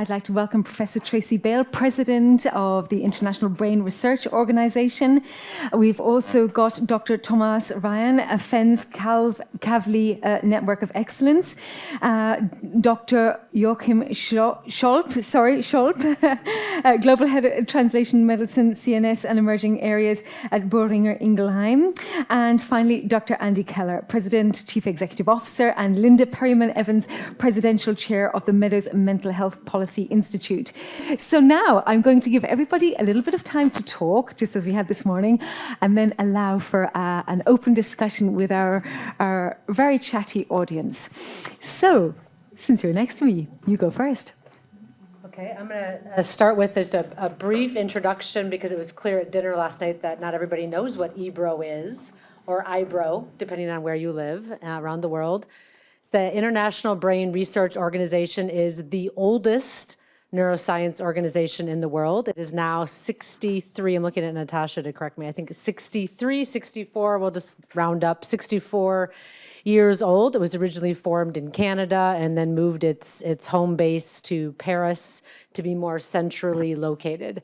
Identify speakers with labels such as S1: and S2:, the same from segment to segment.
S1: I'd like to welcome Professor Tracy Bale, President of the International Brain Research Organization. We've also got Dr. Tomás Ryan, a FENS-Kavli Network of Excellence, Dr. Joachim Scholp, Global Head of Translation Medicine, CNS and Emerging Areas at Boehringer Ingelheim, and finally Dr. Andy Keller, President, Chief Executive Officer, and Linda Perryman Evans, Presidential Chair of the Meadows Mental Health Policy Institute. So now I'm going to give everybody a little bit of time to talk, just as we had this morning, and then allow for an open discussion with our very chatty audience. So, since you're next to me, you go first.
S2: Okay, I'm going to start with just a brief introduction, because it was clear at dinner last night that not everybody knows what EBRO is, or IBRO, depending on where you live around the world. The International Brain Research Organization is the oldest neuroscience organization in the world. It is now 63, I'm looking at Natasha to correct me, I think it's 63, 64, we'll just round up, 64 years old. It was originally formed in Canada and then moved its home base to Paris to be more centrally located.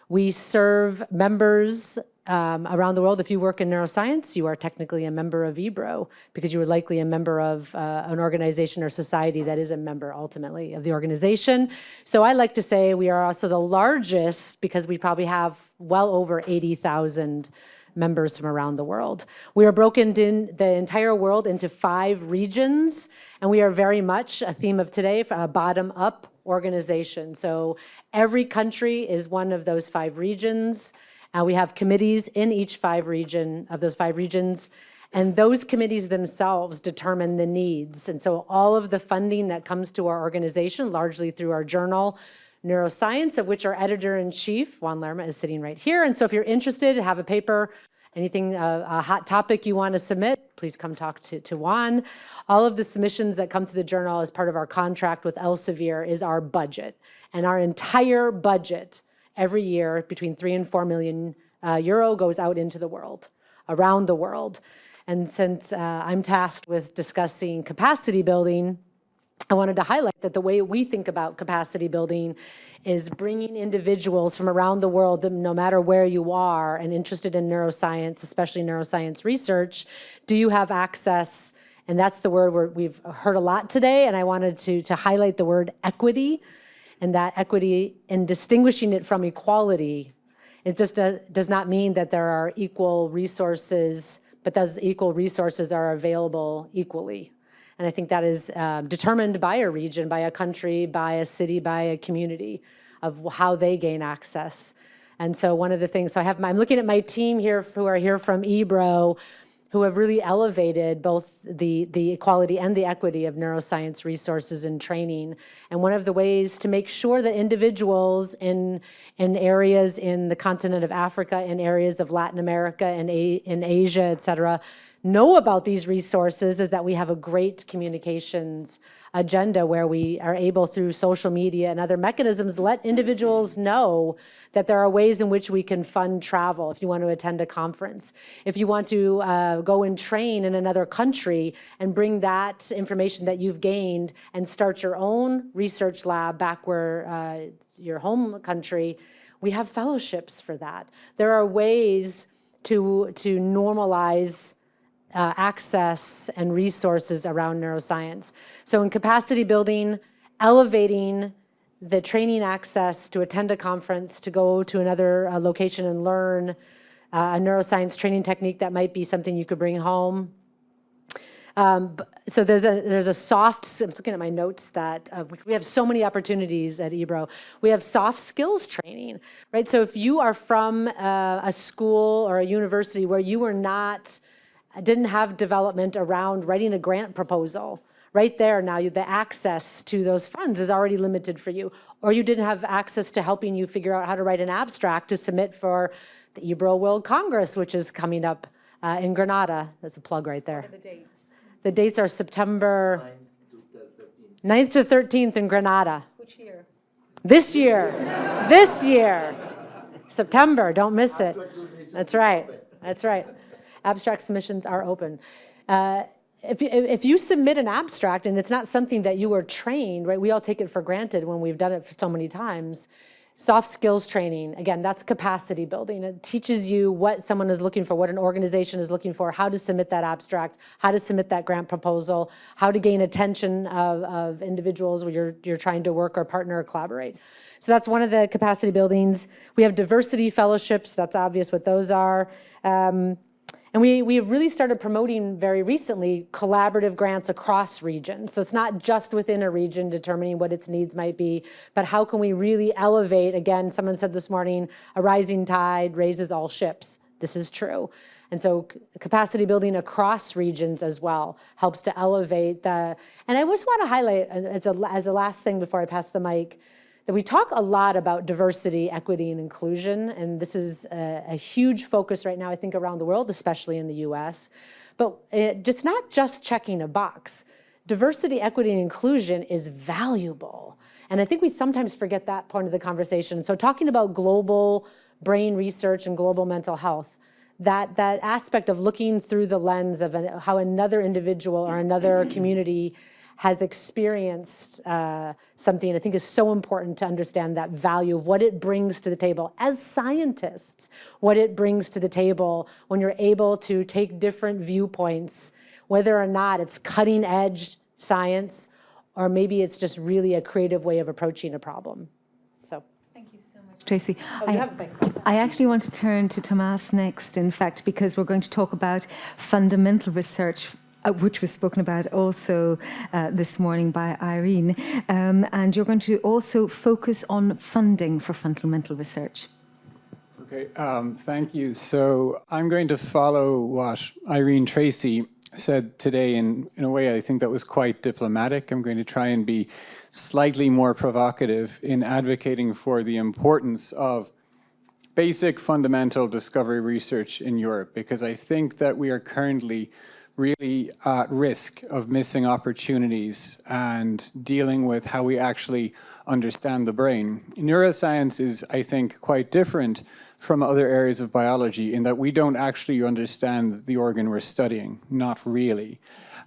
S2: We serve members around the world. If you work in neuroscience, you are technically a member of EBRO, because you are likely a member of an organization or society that is a member ultimately of the organization. So I like to say we are also the largest, because we probably have well over 80,000 members from around the world. We are broken in the entire world into 5 regions, and we are very much a theme of today, a bottom-up organization. So every country is one of those 5 regions. We have committees in each 5 of those 5 regions, and those committees themselves determine the needs. And so all of the funding that comes to our organization, largely through our journal, Neuroscience, of which our editor-in-chief, Juan Lerma, is sitting right here. And so if you're interested, have a paper, anything, a hot topic you want to submit, please come talk to Juan. All of the submissions that come to the journal as part of our contract with Elsevier is our budget. And our entire budget every year, between 3 and 4 million euro, goes out into the world, around the world. And since I'm tasked with discussing capacity building, I wanted to highlight that the way we think about capacity building is bringing individuals from around the world, no matter where you are and interested in neuroscience, especially neuroscience research, do you have access? And that's the word we've heard a lot today, and I wanted to highlight the word equity. And that equity, in distinguishing it from equality, it just does not mean that there are equal resources, but those equal resources are available equally. And I think that is determined by a region, by a country, by a city, by a community, of how they gain access. And so one of the things, I'm looking at my team here who are here from EBRO, who have really elevated both the equality and the equity of neuroscience resources and training. And one of the ways to make sure that individuals in areas in the continent of Africa, in areas of Latin America, and in Asia, et cetera, know about these resources is that we have a great communications agenda where we are able, through social media and other mechanisms, let individuals know that there are ways in which we can fund travel if you want to attend a conference. If you want to go and train in another country and bring that information that you've gained and start your own research lab back where your home country, we have fellowships for that. There are ways to normalize access and resources around neuroscience. So in capacity building, elevating the training access to attend a conference, to go to another location and learn a neuroscience training technique that might be something you could bring home. So there's a soft, I'm looking at my notes that we have so many opportunities at EBRO. We have soft skills training, right? So if you are from a school or a university where you didn't have development around writing a grant proposal, right there now the access to those funds is already limited for you. Or you didn't have access to helping you figure out how to write an abstract to submit for the EBRO World Congress, which is coming up in Granada. That's a plug right there.
S1: What are the dates?
S2: The dates are September 9th to 13th in Granada.
S1: Which year?
S2: This year. This year. September, don't miss it. That's right. That's right. Abstract submissions are open. if you submit an abstract and it's not something that you were trained, right? We all take it for granted when we've done it for so many times. Soft skills training, again, that's capacity building. It teaches you what someone is looking for, what an organization is looking for, how to submit that abstract, how to submit that grant proposal, how to gain attention of individuals where you're trying to work or partner or collaborate. So that's one of the capacity buildings. We have diversity fellowships, that's obvious what those are. And we have really started promoting very recently collaborative grants across regions. So it's not just within a region determining what its needs might be, but how can we really elevate, again, someone said this morning, a rising tide raises all ships. This is true. And so capacity building across regions as well helps to elevate the, and I just want to highlight as a last thing before I pass the mic, that we talk a lot about diversity, equity, and inclusion, and this is a huge focus right now, I think, around the world, especially in the US. But it's not just checking a box. Diversity, equity, and inclusion is valuable. And I think we sometimes forget that part of the conversation. So talking about global brain research and global mental health, that aspect of looking through the lens of how another individual or another community has experienced something, I think is so important to understand that value of what it brings to the table. As scientists, what it brings to the table when you're able to take different viewpoints, whether or not it's cutting edge science, or maybe it's just really a creative way of approaching a problem. So.
S1: Thank you so much, Tracy.
S2: Oh, you have a big question.
S1: I actually want to turn to Tomás next, in fact, because we're going to talk about fundamental research, which was spoken about also this morning by Irene. And you're going to also focus on funding for fundamental research.
S3: Okay, thank you. So I'm going to follow what Irene Tracy said today in a way I think that was quite diplomatic. I'm going to try and be slightly more provocative in advocating for the importance of basic fundamental discovery research in Europe, because I think that we are currently really at risk of missing opportunities and dealing with how we actually understand the brain. Neuroscience is, I think, quite different from other areas of biology in that we don't actually understand the organ we're studying, not really.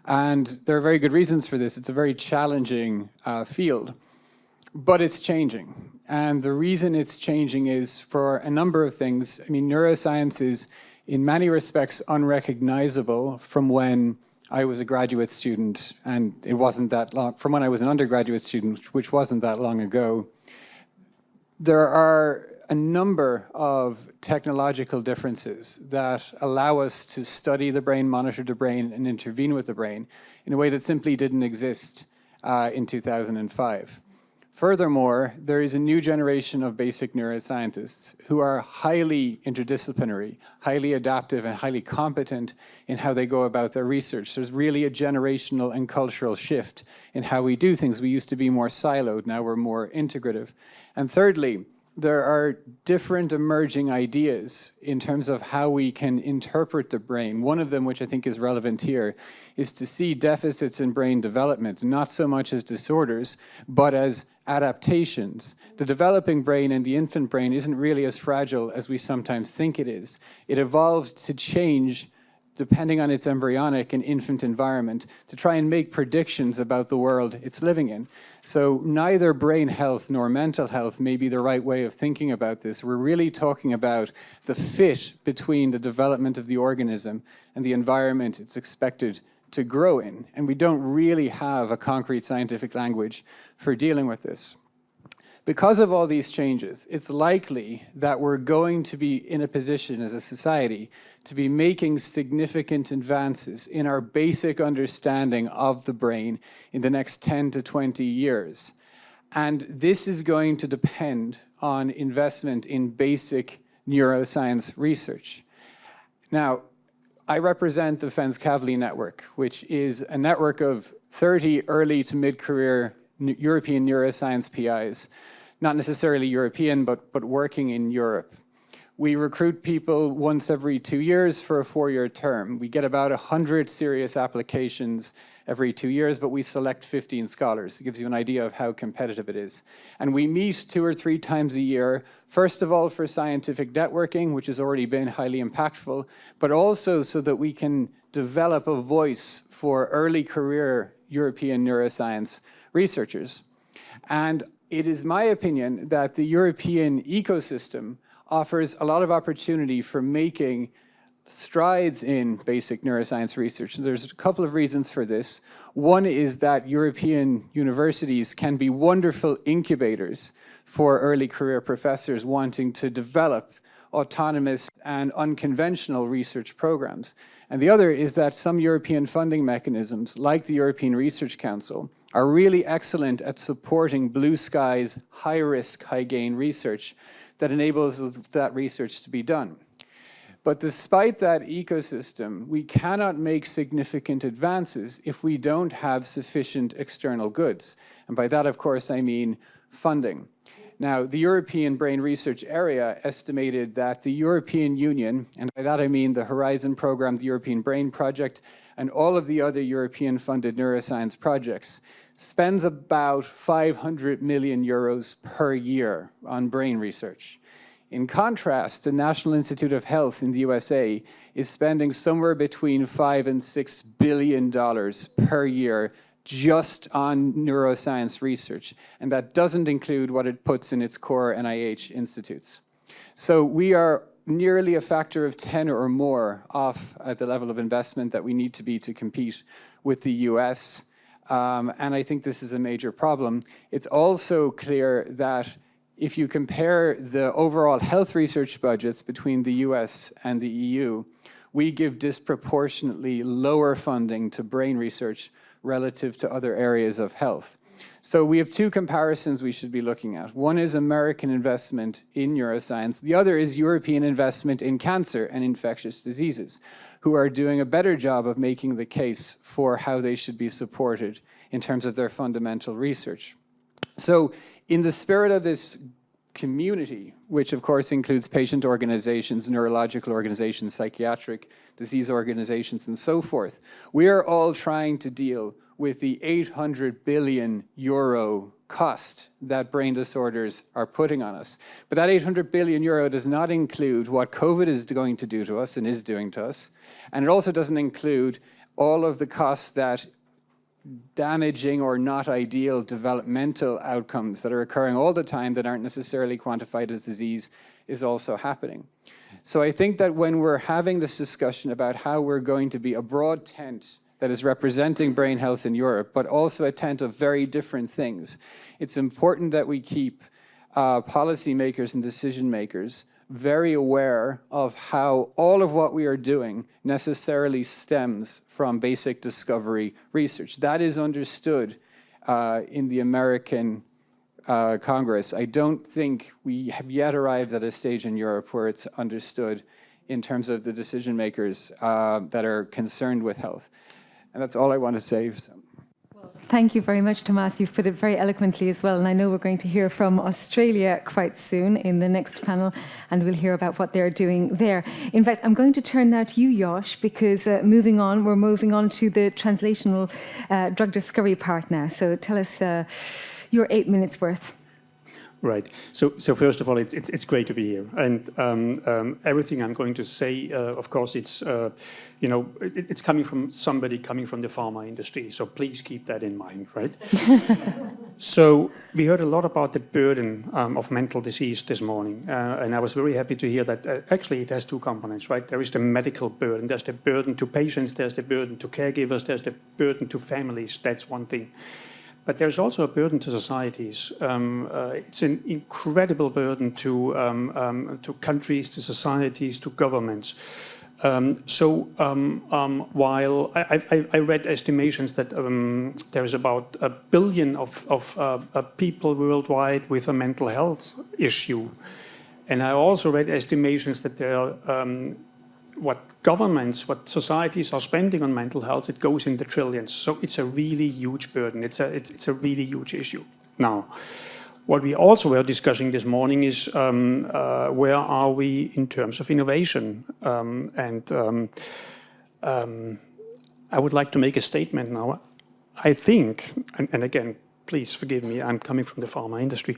S3: And there are very good reasons for this. It's a very challenging field, but it's changing. And the reason it's changing is for a number of things. I mean, neuroscience is in many respects unrecognizable from when I was a graduate student, and it wasn't that long, from when I was an undergraduate student, which wasn't that long ago. There are a number of technological differences that allow us to study the brain, monitor the brain, and intervene with the brain in a way that simply didn't exist in 2005. Furthermore, there is a new generation of basic neuroscientists who are highly interdisciplinary, highly adaptive, and highly competent in how they go about their research. There's really a generational and cultural shift in how we do things. We used to be more siloed, now we're more integrative. And thirdly, there are different emerging ideas in terms of how we can interpret the brain. One of them, which I think is relevant here, is to see deficits in brain development, not so much as disorders, but as adaptations. The developing brain and the infant brain isn't really as fragile as we sometimes think it is. It evolved to change depending on its embryonic and infant environment, to try and make predictions about the world it's living in. So neither brain health nor mental health may be the right way of thinking about this. We're really talking about the fit between the development of the organism and the environment it's expected to grow in. And we don't really have a concrete scientific language for dealing with this. Because of all these changes, it's likely that we're going to be in a position as a society to be making significant advances in our basic understanding of the brain in the next 10 to 20 years. And this is going to depend on investment in basic neuroscience research. Now, I represent the FENS-Kavli Network, which is a network of 30 early to mid-career European neuroscience PIs, not necessarily European, but working in Europe. We recruit people once every 2 years for a 4-year term. We get about 100 serious applications every 2 years, but we select 15 scholars. It gives you an idea of how competitive it is. And we meet 2 or 3 times a year, first of all for scientific networking, which has already been highly impactful, but also so that we can develop a voice for early career European neuroscience researchers. And it is my opinion that the European ecosystem offers a lot of opportunity for making strides in basic neuroscience research. There's a couple of reasons for this. One is that European universities can be wonderful incubators for early career professors wanting to develop autonomous and unconventional research programs. And the other is that some European funding mechanisms, like the European Research Council, are really excellent at supporting blue skies, high-risk, high-gain research that enables that research to be done. But despite that ecosystem, we cannot make significant advances if we don't have sufficient external goods. And by that, of course, I mean funding. Now, the European Brain Research Area estimated that the European Union, and by that I mean the Horizon Program, the European Brain Project, and all of the other European-funded neuroscience projects, spends about 500 million euros per year on brain research. In contrast, the National Institute of Health in the USA is spending somewhere between $5 and $6 billion per year just on neuroscience research, and that doesn't include what it puts in its core NIH institutes. So we are nearly a factor of 10 or more off at the level of investment that we need to be to compete with the US, and I think this is a major problem. It's also clear that if you compare the overall health research budgets between the US and the EU, we give disproportionately lower funding to brain research relative to other areas of health. So we have 2 comparisons we should be looking at. One is American investment in neuroscience. The other is European investment in cancer and infectious diseases, who are doing a better job of making the case for how they should be supported in terms of their fundamental research. So in the spirit of this community, which of course includes patient organizations, neurological organizations, psychiatric disease organizations, and so forth, we are all trying to deal with the 800 billion euro cost that brain disorders are putting on us. But that 800 billion euro does not include what COVID is going to do to us and is doing to us. And it also doesn't include all of the costs that damaging or not ideal developmental outcomes that are occurring all the time that aren't necessarily quantified as disease is also happening. So I think that when we're having this discussion about how we're going to be a broad tent that is representing brain health in Europe, but also a tent of very different things, it's important that we keep policymakers and decision makers very aware of how all of what we are doing necessarily stems from basic discovery research. That is understood in the American Congress. I don't think we have yet arrived at a stage in Europe where it's understood in terms of the decision makers that are concerned with health. And that's all I want to say. So.
S1: Thank you very much, Tomás. You've put it very eloquently as well. And I know we're going to hear from Australia quite soon in the next panel, and we'll hear about what they're doing there. In fact, I'm going to turn now to you, Josh, because we're moving on to the translational drug discovery part now. So tell us your 8 minutes worth.
S4: Right. So first of all, it's great to be here, and everything I'm going to say, of course, it's it's coming from somebody coming from the pharma industry. So please keep that in mind, right? So we heard a lot about the burden of mental disease this morning, and I was very happy to hear that actually it has 2 components, right? There is the medical burden. There's the burden to patients. There's the burden to caregivers. There's the burden to families. That's one thing. But there's also a burden to societies. It's an incredible burden to countries, to societies, to governments. While I read estimations that there's about 1 billion of people worldwide with a mental health issue, and I also read estimations that there are what governments, what societies are spending on mental health, it goes in the trillions. So it's a really huge burden. It's a really huge issue. Now, What we also were discussing this morning is where are we in terms of innovation? I would like to make a statement now. I think, and again, please forgive me, I'm coming from the pharma industry.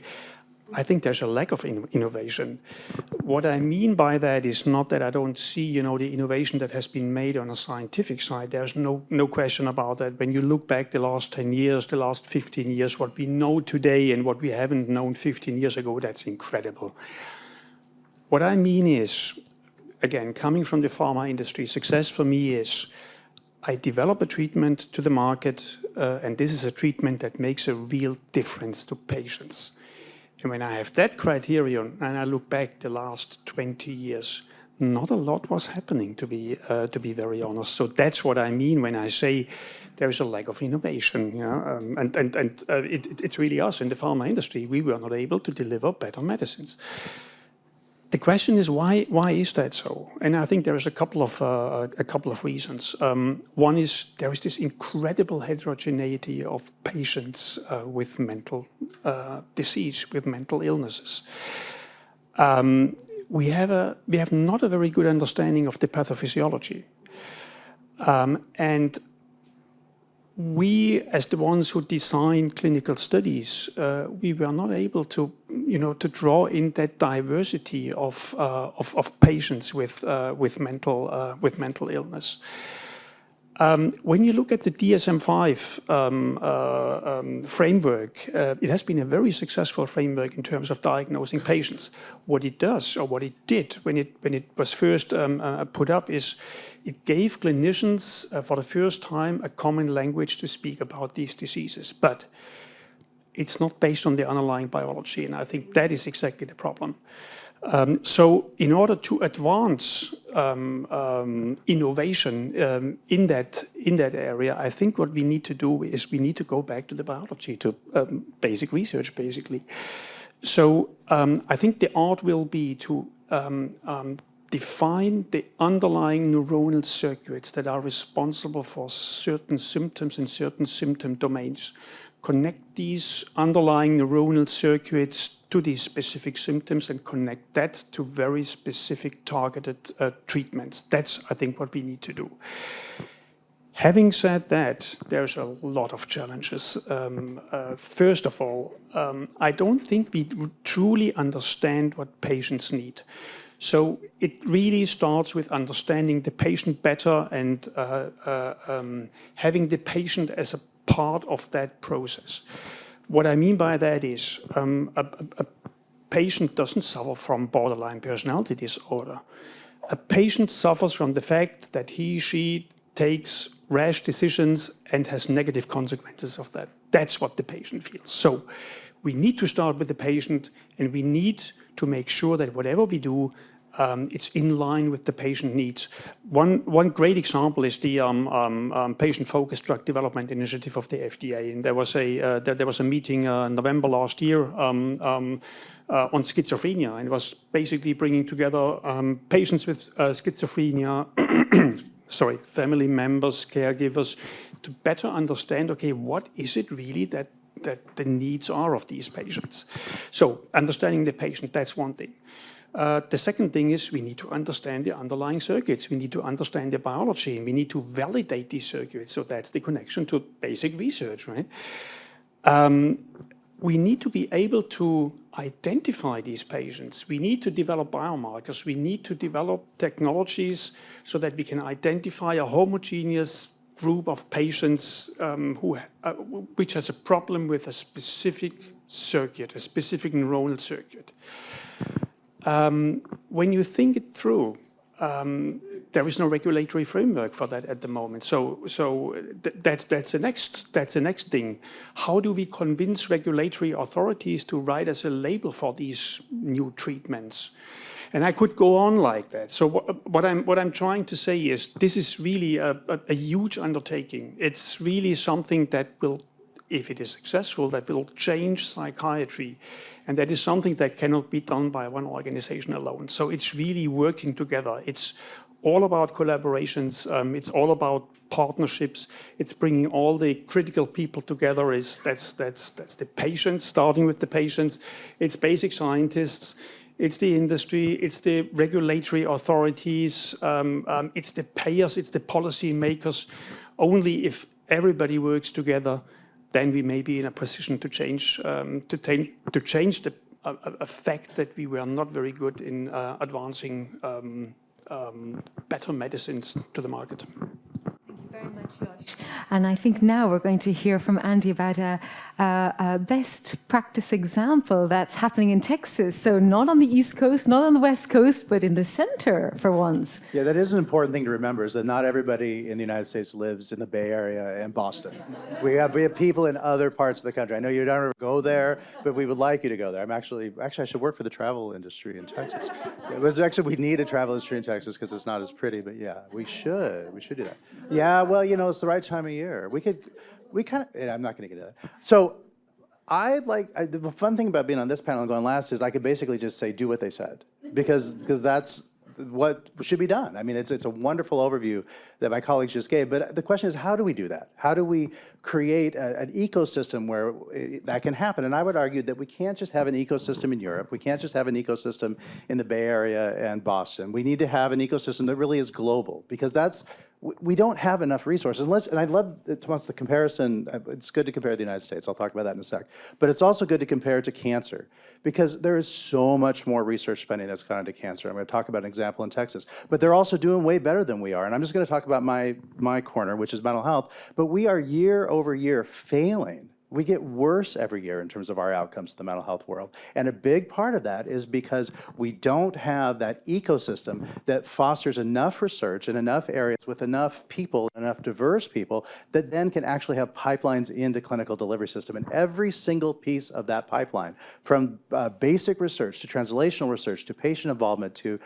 S4: I think there's a lack of innovation. What I mean by that is not that I don't see, the innovation that has been made on a scientific side. There's no question about that. When you look back the last 10 years, the last 15 years, what we know today and what we haven't known 15 years ago, that's incredible. What I mean is, again, coming from the pharma industry, success for me is I develop a treatment to the market, and this is a treatment that makes a real difference to patients. And when I have that criterion, and I look back the last 20 years, not a lot was happening, to be very honest. So that's what I mean when I say there is a lack of innovation. It's really us in the pharma industry. We were not able to deliver better medicines. The question is why is that so? And I think there is a couple of reasons. One is there is this incredible heterogeneity of patients with mental disease, with mental illnesses. We have not a very good understanding of the pathophysiology, and we, as the ones who design clinical studies, we were not able to, to draw in that diversity of patients with mental illness. When you look at the DSM-5 framework, it has been a very successful framework in terms of diagnosing patients. What it does, or what it did when it was first put up, is it gave clinicians for the first time a common language to speak about these diseases. But it's not based on the underlying biology, and I think that is exactly the problem. So in order to advance innovation in that area, I think what we need to do is we need to go back to the biology, to basic research, basically. So I think the art will be to define the underlying neuronal circuits that are responsible for certain symptoms in certain symptom domains. Connect these underlying neuronal circuits to these specific symptoms and connect that to very specific targeted treatments. That's, I think, what we need to do. Having said that, there's a lot of challenges. First of all, I don't think we truly understand what patients need. So it really starts with understanding the patient better and having the patient as a part of that process. What I mean by that is a patient doesn't suffer from borderline personality disorder. A patient suffers from the fact that she takes rash decisions and has negative consequences of that. That's what the patient feels. So we need to start with the patient, and we need to make sure that whatever we do, it's in line with the patient needs. One great example is the patient-focused drug development initiative of the FDA. And there was a meeting in November last year on schizophrenia, and it was basically bringing together patients with schizophrenia, family members, caregivers, to better understand, okay, what is it really that the needs are of these patients? So understanding the patient, that's one thing. The second thing is we need to understand the underlying circuits. We need to understand the biology, and we need to validate these circuits. So that's the connection to basic research, right? We need to be able to identify these patients. We need to develop biomarkers. We need to develop technologies so that we can identify a homogeneous group of patients which has a problem with a specific circuit, a specific neuronal circuit. When you think it through, there is no regulatory framework for that at the moment. So that's the next thing. How do we convince regulatory authorities to write us a label for these new treatments? And I could go on like that. So what I'm trying to say is this is really a huge undertaking. It's really something that will, if it is successful, that will change psychiatry. And that is something that cannot be done by one organization alone. So it's really working together. It's all about collaborations. It's all about partnerships. It's bringing all the critical people together. That's the patients, starting with the patients. It's basic scientists. It's the industry. It's the regulatory authorities. It's the payers. It's the policymakers. Only if everybody works together, then we may be in a position to change the fact that we were not very good in advancing better medicines to the market.
S1: Very much, Josh. And I think now we're going to hear from Andy about a best practice example that's happening in Texas. So not on the East Coast, not on the West Coast, but in the center for once.
S5: Yeah, that is an important thing to remember, is that not everybody in the United States lives in the Bay Area and Boston. We have people in other parts of the country. I know you don't ever go there, but we would like you to go there. Actually, I should work for the travel industry in Texas. We need a travel industry in Texas because it's not as pretty, but yeah, we should do that. Yeah, well, it's the right time of year. I'm not going to get into that. So the fun thing about being on this panel and going last is I could basically just say, do what they said, because that's what should be done. I mean, it's a wonderful overview that my colleagues just gave, but the question is, how do we do that? How do we create an ecosystem where that can happen? And I would argue that we can't just have an ecosystem in Europe. We can't just have an ecosystem in the Bay Area and Boston. We need to have an ecosystem that really is global, because we don't have enough resources. And I love, Tomás, the comparison. It's good to compare the United States. I'll talk about that in a sec. But it's also good to compare it to cancer, because there is so much more research spending that's gone into cancer. I'm going to talk about an example in Texas. But they're also doing way better than we are. And I'm just going to talk about my corner, which is mental health. But we are year over year failing. We get worse every year in terms of our outcomes in the mental health world. And a big part of that is because we don't have that ecosystem that fosters enough research in enough areas with enough people, enough diverse people, that then can actually have pipelines into clinical delivery system. And every single piece of that pipeline, from basic research to translational research to patient involvement to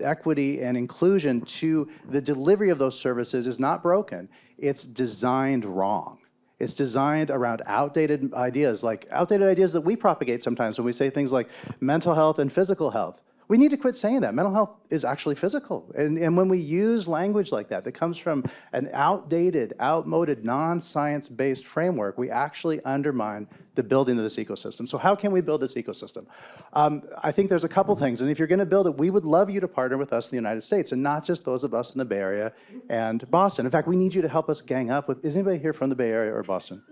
S5: equity and inclusion to the delivery of those services, is not broken. It's designed wrong. It's designed around outdated ideas that we propagate sometimes when we say things like mental health and physical health. We need to quit saying that. Mental health is actually physical. And when we use language like that comes from an outdated, outmoded, non-science-based framework, we actually undermine the building of this ecosystem. So how can we build this ecosystem? I think there's a couple things. And if you're going to build it, we would love you to partner with us in the United States, and not just those of us in the Bay Area and Boston. In fact, we need you to help us gang up with, is anybody here from the Bay Area or Boston?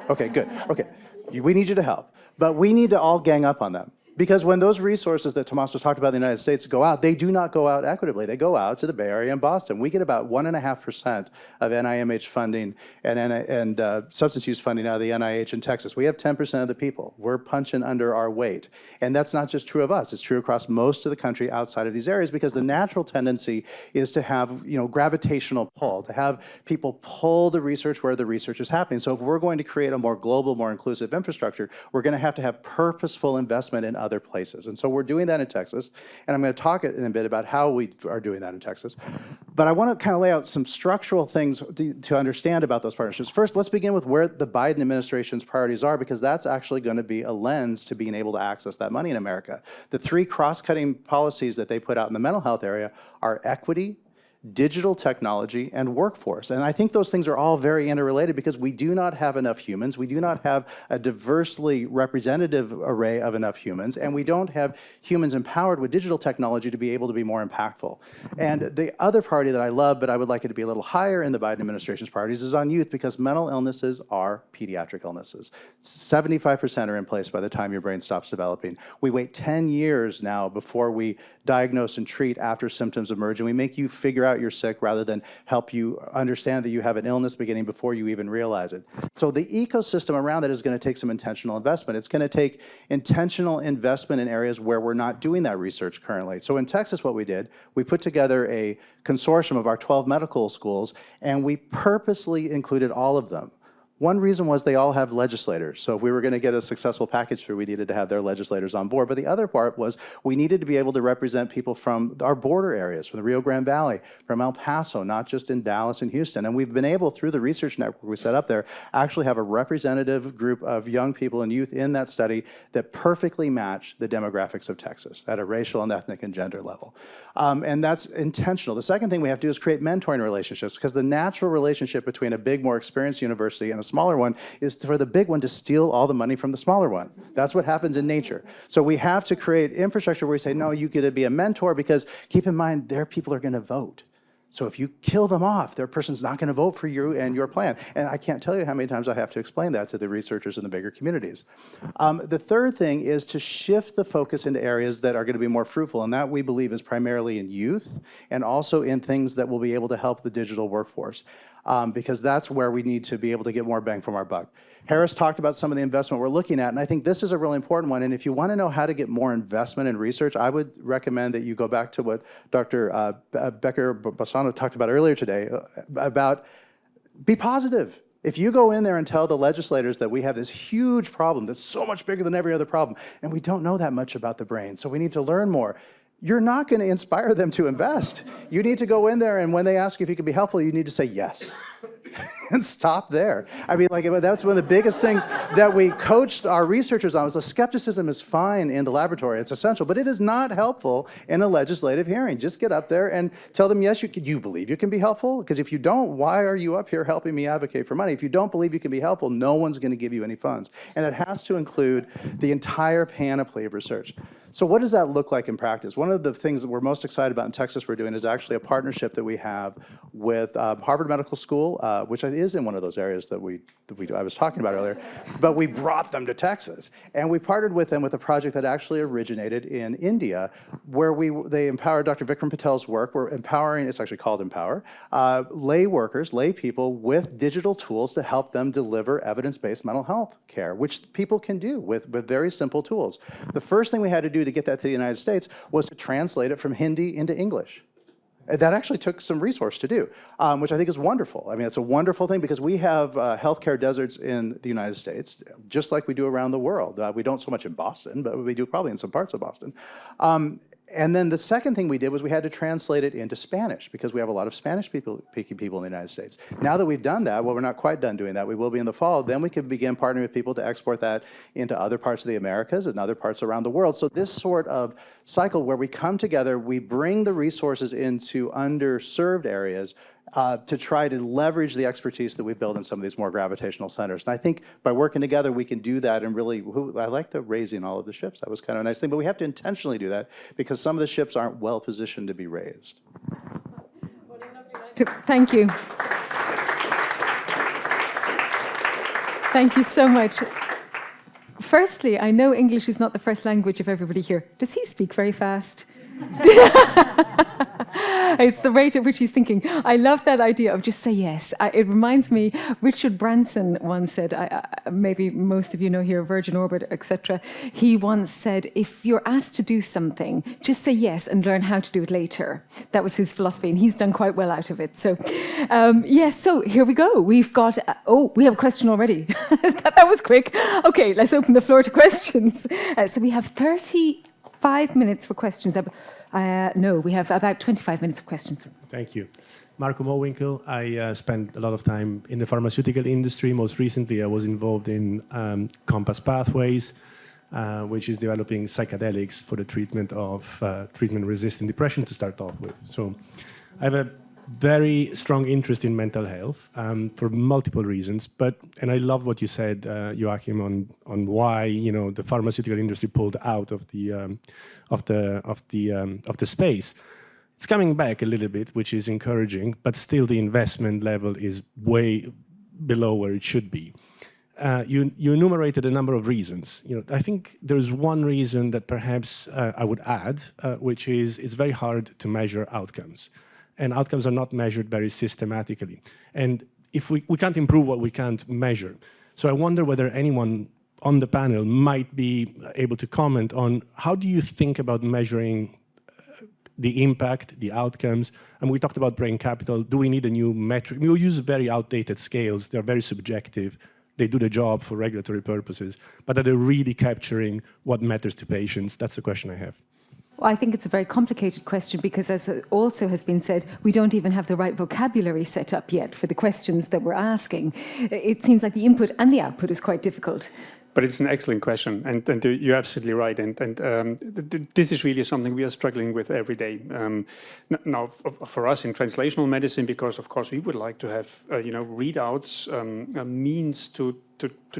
S5: Okay, good. Okay, we need you to help. But we need to all gang up on them. Because when those resources that Tomás was talking about in the United States go out, they do not go out equitably. They go out to the Bay Area and Boston. We get about 1.5% of NIMH funding and substance use funding out of the NIH in Texas. We have 10% of the people. We're punching under our weight. And that's not just true of us. It's true across most of the country outside of these areas, because the natural tendency is to have gravitational pull, to have people pull the research where the research is happening. So if we're going to create a more global, more inclusive infrastructure, we're going to have purposeful investment in other places. And so we're doing that in Texas. And I'm going to talk in a bit about how we are doing that in Texas. But I want to kind of lay out some structural things to understand about those partnerships. First, let's begin with where the Biden administration's priorities are, because that's actually going to be a lens to being able to access that money in America. The three cross-cutting policies that they put out in the mental health area are equity, digital technology, and workforce. And I think those things are all very interrelated, because we do not have enough humans. We do not have a diversely representative array of enough humans, and we don't have humans empowered with digital technology to be able to be more impactful. And the other priority that I love, but I would like it to be a little higher in the Biden administration's priorities, is on youth, because mental illnesses are pediatric illnesses. 75% are in place by the time your brain stops developing. We wait 10 years now before we diagnose and treat after symptoms emerge, and we make you figure out you're sick rather than help you understand that you have an illness beginning before you even realize it. So the ecosystem around that is going to take some intentional investment. It's going to take intentional investment in areas where we're not doing that research currently. So in Texas, what we did, we put together a consortium of our 12 medical schools, and we purposely included all of them. One reason was they all have legislators. So if we were going to get a successful package through, we needed to have their legislators on board. But the other part was we needed to be able to represent people from our border areas, from the Rio Grande Valley, from El Paso, not just in Dallas and Houston. And we've been able, through the research network we set up there, actually have a representative group of young people and youth in that study that perfectly match the demographics of Texas at a racial and ethnic and gender level. And that's intentional. The second thing we have to do is create mentoring relationships, because the natural relationship between a big, more experienced university and a smaller one is for the big one to steal all the money from the smaller one. That's what happens in nature. So we have to create infrastructure where we say, no, you get to be a mentor, because keep in mind, their people are going to vote. So if you kill them off, their person's not going to vote for you and your plan. And I can't tell you how many times I have to explain that to the researchers in the bigger communities. The third thing is to shift the focus into areas that are going to be more fruitful, and that we believe is primarily in youth and also in things that will be able to help the digital workforce, because that's where we need to be able to get more bang from our buck. Harris talked about some of the investment we're looking at, and I think this is a really important one. And if you want to know how to get more investment in research, I would recommend that you go back to what Dr. Becker-Bassano talked about earlier today, about be positive. If you go in there and tell the legislators that we have this huge problem that's so much bigger than every other problem, and we don't know that much about the brain, so we need to learn more, you're not going to inspire them to invest. You need to go in there, and when they ask you if you can be helpful, you need to say yes. And stop there. I mean, like, that's one of the biggest things that we coached our researchers on, was the skepticism is fine in the laboratory, it's essential, but it is not helpful in a legislative hearing. Just get up there and tell them, yes, you believe you can be helpful? Because if you don't, why are you up here helping me advocate for money? If you don't believe you can be helpful, no one's going to give you any funds. And it has to include the entire panoply of research. So what does that look like in practice? One of the things that we're most excited about in Texas we're doing is actually a partnership that we have with Harvard Medical School, which is in one of those areas that I was talking about earlier, but we brought them to Texas. And we partnered with them with a project that actually originated in India, where they empowered Dr. Vikram Patel's work. We're empowering, it's actually called Empower, lay workers, lay people with digital tools to help them deliver evidence-based mental health care, which people can do with very simple tools. The first thing we had to do to get that to the United States was to translate it from Hindi into English. That actually took some resource to do, which I think is wonderful. I mean, it's a wonderful thing, because we have healthcare deserts in the United States, just like we do around the world. We don't so much in Boston, but we do probably in some parts of Boston. And then the second thing we did was we had to translate it into Spanish, because we have a lot of Spanish-speaking people in the United States. Now that we've done that, well, we're not quite done doing that. We will be in the fall. Then we can begin partnering with people to export that into other parts of the Americas and other parts around the world. So this sort of cycle where we come together, we bring the resources into underserved areas to try to leverage the expertise that we build in some of these more gravitational centers. And I think by working together, we can do that. And really, I like the raising all of the ships. That was kind of a nice thing. But we have to intentionally do that, because some of the ships aren't well positioned to be raised.
S1: Thank you. Thank you so much. Firstly, I know English is not the first language of everybody here. Does he speak very fast? It's the rate at which he's thinking. I love that idea of just say yes. It reminds me, Richard Branson once said, maybe most of you know here, Virgin Orbit, etc. He once said, if you're asked to do something, just say yes and learn how to do it later. That was his philosophy, and he's done quite well out of it. So, yes, so here we go. We've got, we have a question already. That was quick. Okay, let's open the floor to questions. So we have 35 minutes for questions. No, we have about 25 minutes of questions.
S6: Thank you. Marco Mowinkle. I spent a lot of time in the pharmaceutical industry. Most recently, I was involved in Compass Pathways, which is developing psychedelics for the treatment of treatment-resistant depression, to start off with. So I have a very strong interest in mental health for multiple reasons. And I love what you said, Joachim, on why the pharmaceutical industry pulled out of the space. It's coming back a little bit, which is encouraging, but still the investment level is way below where it should be. You enumerated a number of reasons. I think there's one reason that perhaps I would add, which is it's very hard to measure outcomes. And outcomes are not measured very systematically. And if we can't improve what we can't measure. So I wonder whether anyone on the panel might be able to comment on how do you think about measuring the impact, the outcomes. And we talked about brain capital. Do we need a new metric? We use very outdated scales. They're very subjective. They do the job for regulatory purposes. But are they really capturing what matters to patients? That's the question I have.
S1: Well, I think it's a very complicated question because, as also has been said, we don't even have the right vocabulary set up yet for the questions that we're asking. It seems like the input and the output is quite difficult.
S4: But it's an excellent question, and you're absolutely right. And this is really something we are struggling with every day. Now, for us in translational medicine, because of course we would like to have readouts, a means to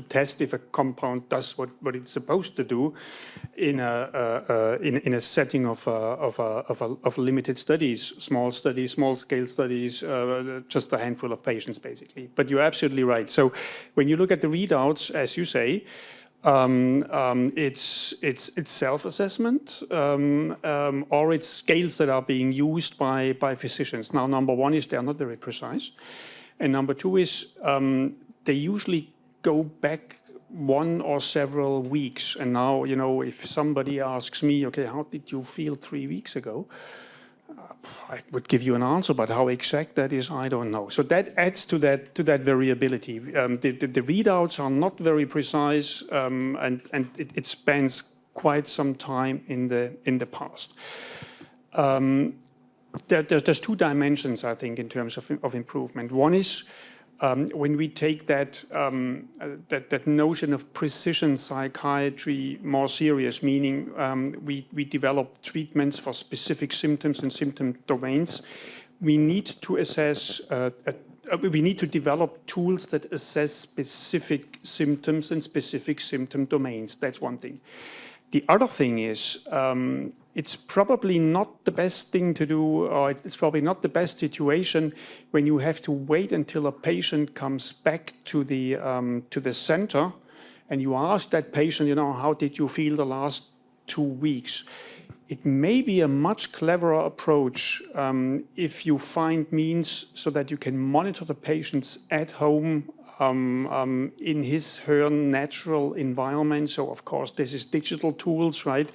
S4: test if a compound does what it's supposed to do in a setting of limited studies, small scale studies, just a handful of patients basically. But you're absolutely right. So when you look at the readouts, as you say, it's self-assessment or it's scales that are being used by physicians. Now, number one is they're not very precise, and number two is they usually go back one or several weeks. And now, if somebody asks me, okay, how did you feel 3 weeks ago? I would give you an answer, but how exact that is, I don't know. So that adds to that variability. The readouts are not very precise, and it spans quite some time in the past. There's two dimensions, I think, in terms of improvement. One is when we take that notion of precision psychiatry more serious, meaning we develop treatments for specific symptoms and symptom domains, we need to assess. We need to develop tools that assess specific symptoms and specific symptom domains. That's one thing. The other thing is, it's probably not the best thing to do, or it's probably not the best situation when you have to wait until a patient comes back to the center, and you ask that patient, how did you feel the last 2 weeks? It may be a much cleverer approach if you find means so that you can monitor the patients at home in her natural environment. So of course, this is digital tools, right?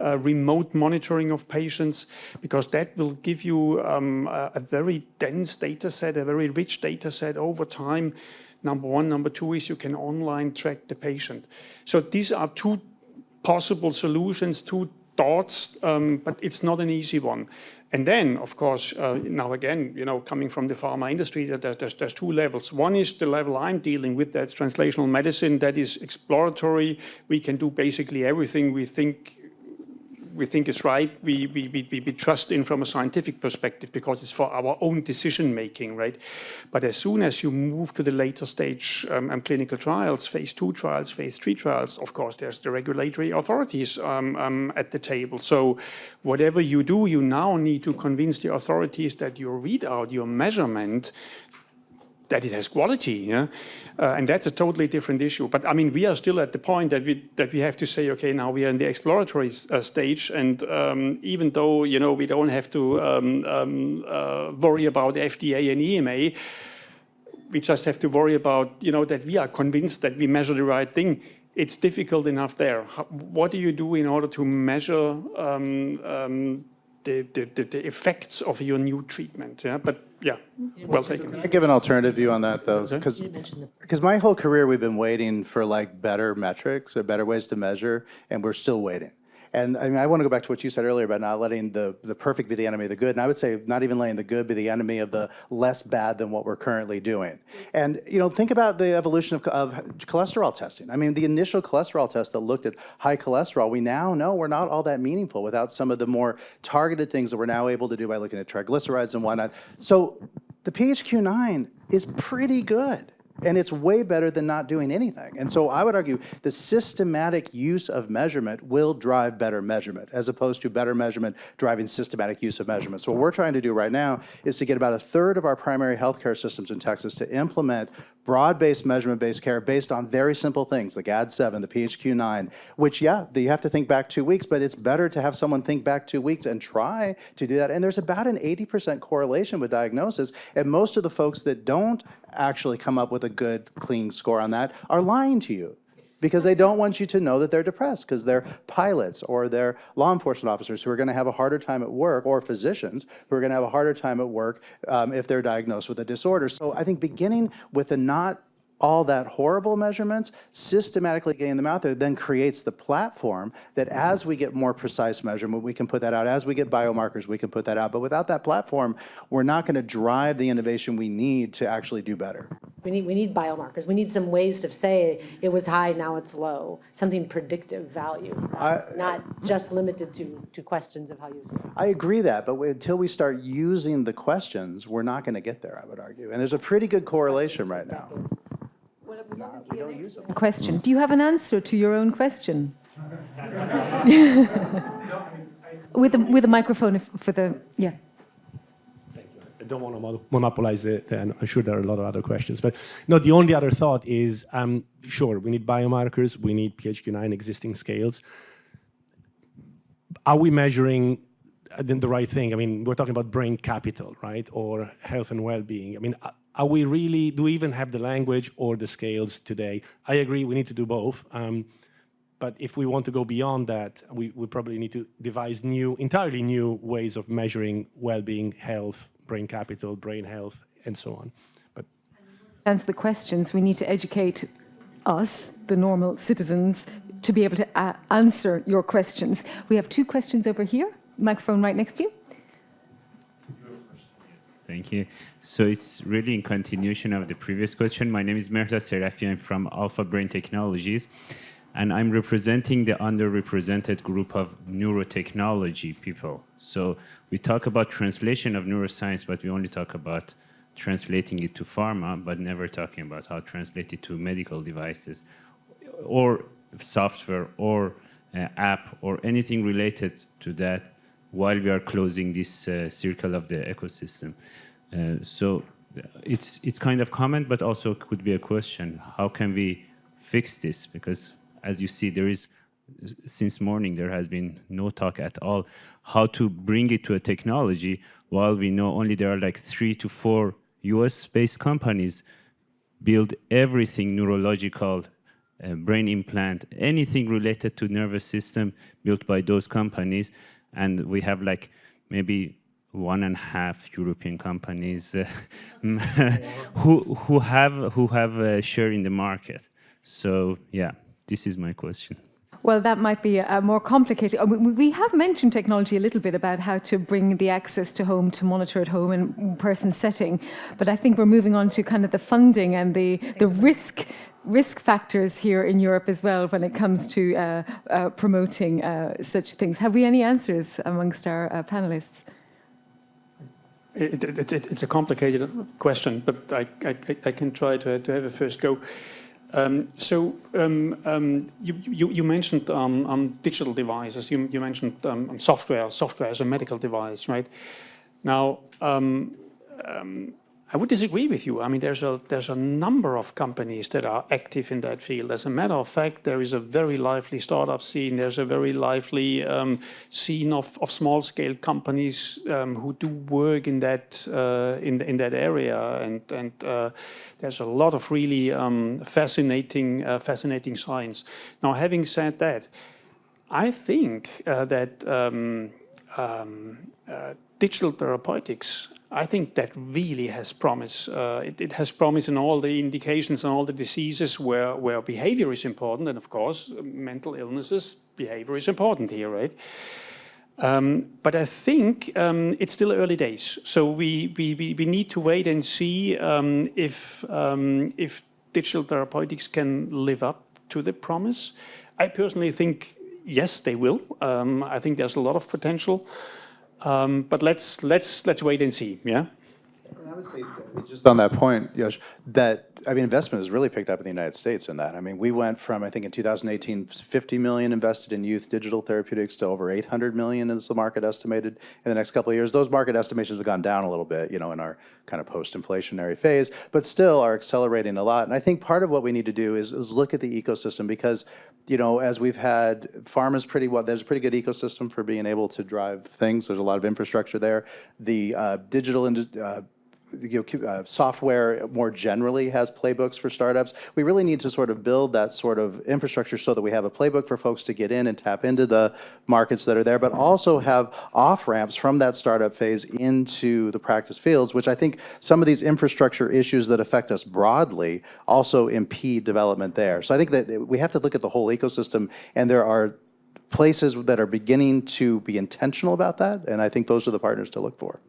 S4: Remote monitoring of patients, because that will give you a very dense data set, a very rich data set over time. Number one. Number two is you can online track the patient. So these are two possible solutions, two thoughts, but it's not an easy one. And then, of course, now again, coming from the pharma industry, there's two levels. One is the level I'm dealing with, that's translational medicine, that is exploratory. We can do basically everything we think is right. We trust in from a scientific perspective because it's for our own decision making, right? But as soon as you move to the later stage clinical trials, phase 2 trials, phase 3 trials, of course, there's the regulatory authorities at the table. So whatever you do, you now need to convince the authorities that your readout, your measurement, that it has quality, yeah? And that's a totally different issue. But I mean, we are still at the point that we have to say, okay, now we are in the exploratory stage, and even though we don't have to worry about FDA and EMA, we just have to worry about that we are convinced that we measure the right thing. It's difficult enough there. What do you do in order to measure the effects of your new treatment? Yeah, but yeah, well taken.
S5: Can I give an alternative view on that though? Because my whole career we've been waiting for better metrics or better ways to measure, and we're still waiting. And I mean, I want to go back to what you said earlier about not letting the perfect be the enemy of the good. And I would say not even letting the good be the enemy of the less bad than what we're currently doing. And, think about the evolution of cholesterol testing. I mean, the initial cholesterol test that looked at high cholesterol, we now know we're not all that meaningful without some of the more targeted things that we're now able to do by looking at triglycerides and whatnot. So the PHQ-9 is pretty good. And it's way better than not doing anything. And so I would argue the systematic use of measurement will drive better measurement, as opposed to better measurement driving systematic use of measurement. So what we're trying to do right now is to get about 1/3 of our primary healthcare systems in Texas to implement broad-based measurement-based care based on very simple things, the GAD-7, the PHQ-9, which, yeah, you have to think back 2 weeks, but it's better to have someone think back 2 weeks and try to do that. And there's about an 80% correlation with diagnosis, and most of the folks that don't actually come up with a good, clean score on that are lying to you. because they don't want you to know that they're depressed, because they're pilots or they're law enforcement officers who are going to have a harder time at work, or physicians who are going to have a harder time at work if they're diagnosed with a disorder. So I think beginning with the not all that horrible measurements, systematically getting them out there, then creates the platform that as we get more precise measurement, we can put that out. As we get biomarkers, we can put that out. But without that platform, we're not going to drive the innovation we need to actually do better.
S2: We need biomarkers. We need some ways to say it was high, now it's low. Something predictive value, not just limited to questions of how you feel.
S5: I agree that, but until we start using the questions, we're not going to get there, I would argue. And there's a pretty good correlation right now.
S1: Well, it was obviously a question. Do you have an answer to your own question? with a microphone for the, yeah.
S6: Thank you. I don't want to monopolize and I'm sure there are a lot of other questions. But no, the only other thought is, sure, we need biomarkers, we need PHQ-9 existing scales. Are we measuring the right thing? I mean, we're talking about brain capital, right? Or health and well-being. I mean, are we really, do we even have the language or the scales today? I agree, we need to do both. But if we want to go beyond that, we probably need to devise entirely new ways of measuring well-being, health, brain capital, brain health, and so on. But
S1: to answer the questions, we need to educate us, the normal citizens, to be able to answer your questions. We have 2 questions over here. Microphone right next to you.
S7: Thank you. So it's really in continuation of the previous question. My name is Merta Serafi. I'm from Alpha Brain Technologies, and I'm representing the underrepresented group of neurotechnology people. So we talk about translation of neuroscience, but we only talk about translating it to pharma, but never talking about how to translate it to medical devices or software or app or anything related to that, while we are closing this circle of the ecosystem. So it's kind of comment, but also could be a question. How can we fix this? Because as you see, there is, since morning, there has been no talk at all how to bring it to a technology, while we know only there are like 3 to 4 US-based companies build everything neurological, brain implant, anything related to nervous system built by those companies. And we have like maybe 1.5 European companies who have a share in the market. So yeah, this is my question.
S1: Well, that might be more complicated. We have mentioned technology a little bit about how to bring the access to home, to monitor at home in person setting. But I think we're moving on to kind of the funding and the risk factors here in Europe as well when it comes to promoting such things. Have we any answers amongst our panelists?
S4: It's a complicated question, but I can try to have a first go. You mentioned digital devices. You mentioned software as a medical device, right? Now, I would disagree with you. I mean, there's a number of companies that are active in that field. As a matter of fact, there is a very lively startup scene. There's a very lively scene of small-scale companies who do work in that area, and there's a lot of really fascinating science. Now, having said that, I think that digital therapeutics, I think that really has promise. It has promise in all the indications and all the diseases where behavior is important, and of course, mental illnesses, behavior is important here, right? But I think it's still early days, so we need to wait and see if digital therapeutics can live up to the promise. I personally think yes, they will. I think there's a lot of potential. But let's wait and see, yeah?
S5: I would say, just on that point, Yash, that, I mean, investment has really picked up in the United States in that. I mean, we went from, I think in 2018, 50 million invested in youth digital therapeutics to over 800 million is the market estimated in the next couple of years. Those market estimations have gone down a little bit, you know, in our kind of post-inflationary phase, but still are accelerating a lot. And I think part of what we need to do is look at the ecosystem, because, you know, as we've had, pharma's pretty well, there's a pretty good ecosystem for being able to drive things. There's a lot of infrastructure there. The digital software more generally has playbooks for startups. We really need to sort of build that sort of infrastructure so that we have a playbook for folks to get in and tap into the markets that are there, but also have off-ramps from that startup phase into the practice fields, which I think some of these infrastructure issues that affect us broadly also impede development there. So I think that we have to look at the whole ecosystem, and there are places that are beginning to be intentional about that, and I think those are the partners to look for.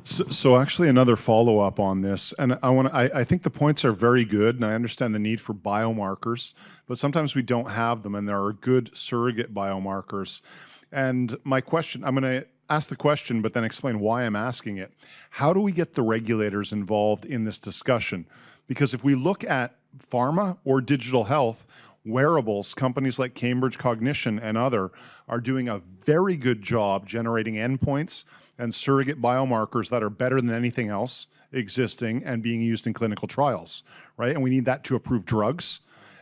S8: So actually another follow-up on this, and I think the points are very good, and I understand the need for biomarkers, but sometimes we don't have them, and there are good surrogate biomarkers. And my question, I'm going to ask the question, but then explain why I'm asking it. How do we get the regulators involved in this discussion? Because if we look at pharma or digital health, wearables, companies like Cambridge Cognition and other are doing a very good job generating endpoints and surrogate biomarkers that are better than anything else existing and being used in clinical trials, right? And we need that to approve drugs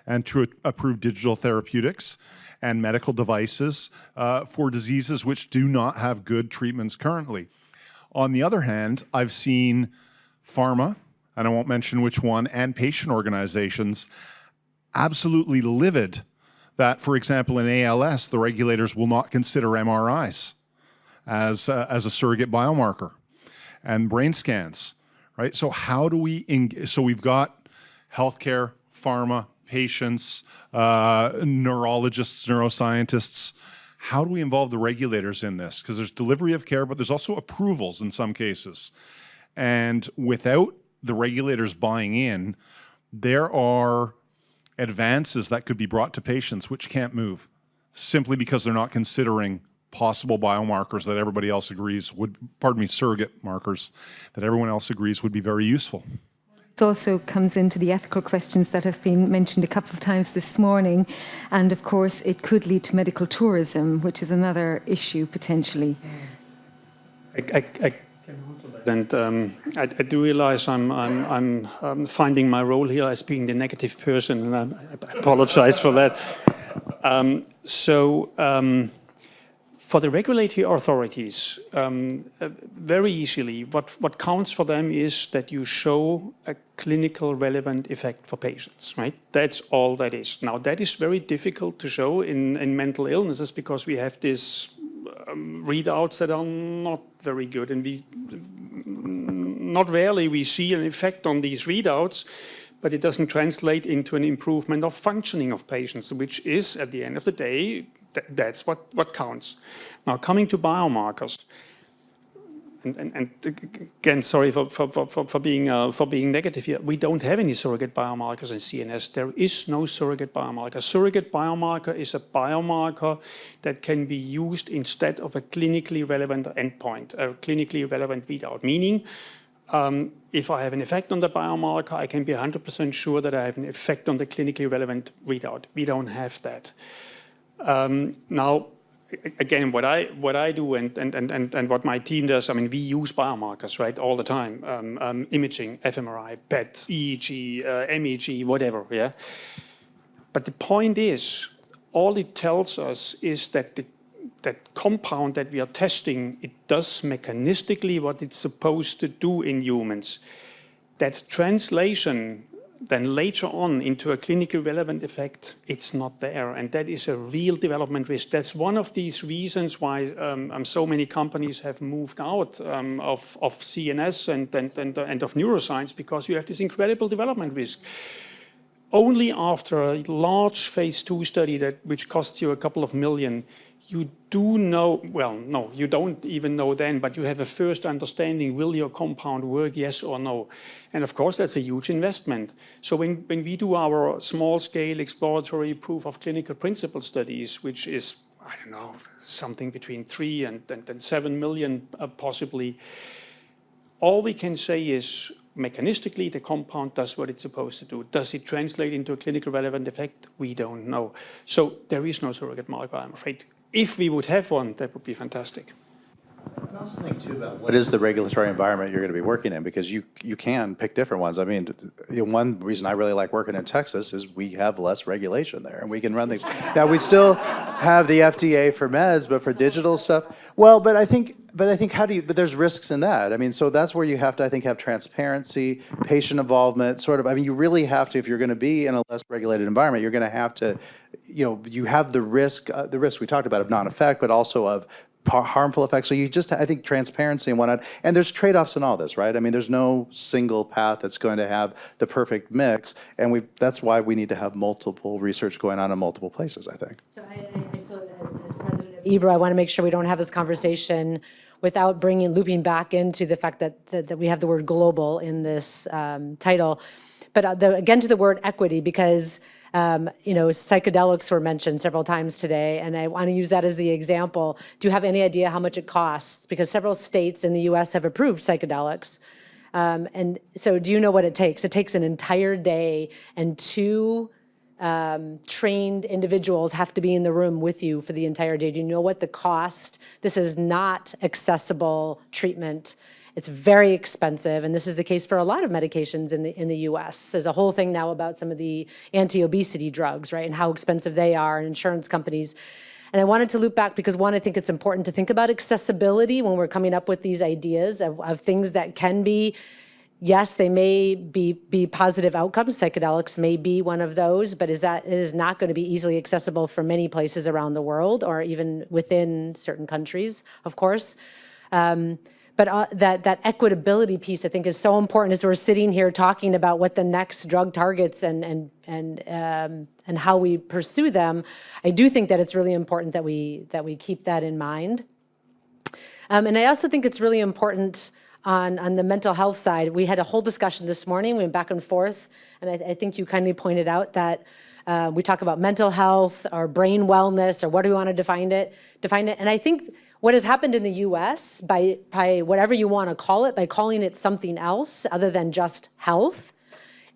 S8: and to approve digital therapeutics and medical devices for diseases which do not have good treatments currently. On the other hand, I've seen pharma, and I won't mention which one, and patient organizations absolutely livid that, for example, in ALS, the regulators will not consider MRIs as a surrogate biomarker, and brain scans, right? So how do we, so we've got healthcare, pharma, patients, neurologists, neuroscientists. How do we involve the regulators in this? Because there's delivery of care, but there's also approvals in some cases. And without the regulators buying in, there are advances that could be brought to patients which can't move simply because they're not considering possible biomarkers that everybody else agrees would, surrogate markers that everyone else agrees would be very useful.
S1: It also comes into the ethical questions that have been mentioned a couple of times this morning. And of course, it could lead to medical tourism, which is another issue potentially.
S4: I do realize I'm finding my role here as being the negative person, and I apologize for that. For the regulatory authorities, very easily, what counts for them is that you show a clinical relevant effect for patients, right? That's all that is. Now, that is very difficult to show in mental illnesses because we have these readouts that are not very good, and not rarely we see an effect on these readouts, but it doesn't translate into an improvement of functioning of patients, which is, at the end of the day, that's what counts. Now, coming to biomarkers, and again, sorry for being negative here. We don't have any surrogate biomarkers in CNS. There is no surrogate biomarker. Surrogate biomarker is a biomarker that can be used instead of a clinically relevant endpoint, a clinically relevant readout. Meaning, if I have an effect on the biomarker, I can be 100% sure that I have an effect on the clinically relevant readout. We don't have that. Now, again, what I do and what my team does, I mean, we use biomarkers, right, all the time. Imaging, fMRI, PET, EEG, MEG, whatever, yeah. But the point is, all it tells us is that that compound that we are testing, it does mechanistically what it's supposed to do in humans. That translation then later on into a clinically relevant effect, it's not there. And that is a real development risk. That's one of these reasons why so many companies have moved out of CNS and of neuroscience, because you have this incredible development risk. Only after a large phase 2 study which costs you a couple of million, you do know, well, no, you don't even know then, but you have a first understanding, will your compound work, yes or no? And of course, that's a huge investment. So when we do our small-scale exploratory proof of clinical principle studies, which is, I don't know, something between 3 and 7 million possibly, all we can say is, mechanistically, the compound does what it's supposed to do. Does it translate into a clinical relevant effect? We don't know. So there is no surrogate marker, I'm afraid. If we would have one, that would be fantastic.
S5: also think too about what is the regulatory environment you're going to be working in, because you can pick different ones. I mean, one reason I really like working in Texas is we have less regulation there, and we can run things. Now we still have the FDA for meds, but for digital stuff, well, but I think but there's risks in that. I mean, so that's where you have to, I think, have transparency, patient involvement, sort of. I mean, you really have to, if you're going to be in a less regulated environment, you're going to have to, you have the risk we talked about of non-effect, but also of harmful effects. So you just, I think, transparency and whatnot. And there's trade-offs in all this, right? I mean, there's no single path that's going to have the perfect mix. And that's why we need to have multiple research going on in multiple places, I think.
S2: So I feel as president of EBRO, I want to make sure we don't have this conversation without looping back into the fact that we have the word global in this title. But again, to the word equity, because psychedelics were mentioned several times today, and I want to use that as the example. Do you have any idea how much it costs? Because several states in the U.S. have approved psychedelics. And so do you know what it takes? It takes an entire day, and 2 trained individuals have to be in the room with you for the entire day. Do you know what the cost? This is not accessible treatment. It's very expensive, and this is the case for a lot of medications in the U.S. There's a whole thing now about some of the anti-obesity drugs, right, and how expensive they are, and insurance companies. And I wanted to loop back because, one, I think it's important to think about accessibility when we're coming up with these ideas of things that can be, yes, they may be positive outcomes. Psychedelics may be one of those, but it is not going to be easily accessible for many places around the world, or even within certain countries, of course. But that equitability piece, I think, is so important as we're sitting here talking about what the next drug targets and how we pursue them. I do think that it's really important that we keep that in mind. And I also think it's really important on the mental health side. We had a whole discussion this morning. We went back and forth, and I think you kindly pointed out that we talk about mental health or brain wellness, or what do we want to define it. And I think what has happened in the U.S. by whatever you want to call it, by calling it something else other than just health,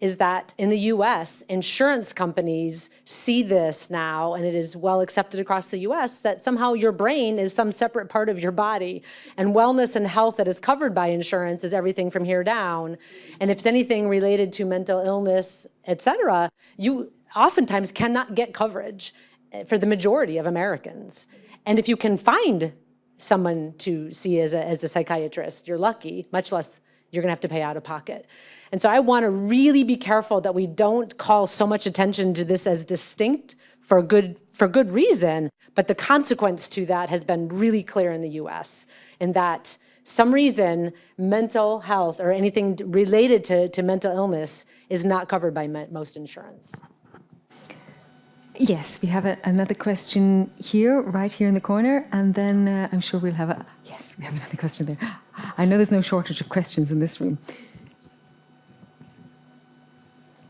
S2: is that in the U.S., insurance companies see this now, and it is well accepted across the U.S., that somehow your brain is some separate part of your body, and wellness and health that is covered by insurance is everything from here down. And if it's anything related to mental illness, et cetera, you oftentimes cannot get coverage for the majority of Americans. And if you can find someone to see as a psychiatrist, you're lucky, much less you're going to have to pay out of pocket. And so I want to really be careful that we don't call so much attention to this as distinct for good reason, but the consequence to that has been really clear in the US, in that some reason mental health or anything related to mental illness is not covered by most insurance.
S1: Yes, we have another question here, right here in the corner, and then I'm sure we'll have yes, we have another question there. I know there's no shortage of questions in this room.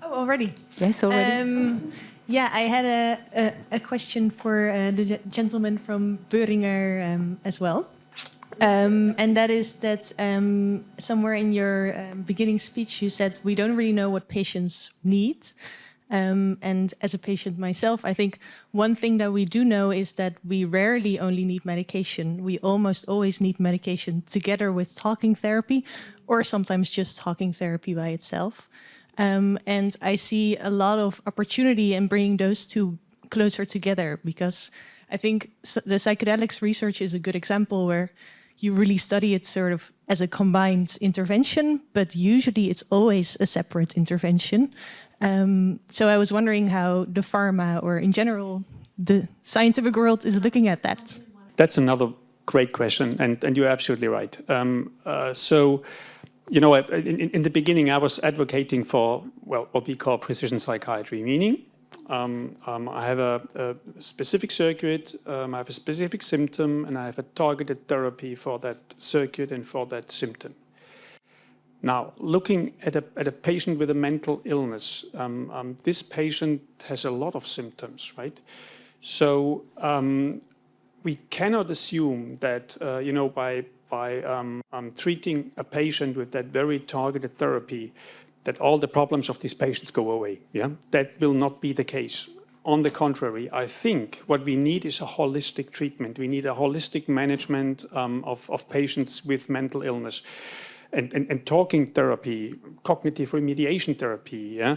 S9: Oh, already?
S1: Yes, already.
S9: Yeah, I had a question for the gentleman from Boehringer as well. And that is that somewhere in your beginning speech you said we don't really know what patients need. And as a patient myself, I think one thing that we do know is that we rarely only need medication. We almost always need medication together with talking therapy, or sometimes just talking therapy by itself. And I see a lot of opportunity in bringing those two closer together, because I think the psychedelics research is a good example where you really study it sort of as a combined intervention, but usually it's always a separate intervention. So I was wondering how the pharma, or in general, the scientific world is looking at that.
S4: That's another great question, and you're absolutely right. So, you know, in the beginning, I was advocating for, well, what we call precision psychiatry, meaning I have a specific circuit, I have a specific symptom, and I have a targeted therapy for that circuit and for that symptom. Now, looking at a patient with a mental illness, this patient has a lot of symptoms, right? So we cannot assume that, you know, by treating a patient with that very targeted therapy, that all the problems of these patients go away. Yeah, that will not be the case. On the contrary, I think what we need is a holistic treatment. We need a holistic management of patients with mental illness. And talking therapy, cognitive remediation therapy, yeah?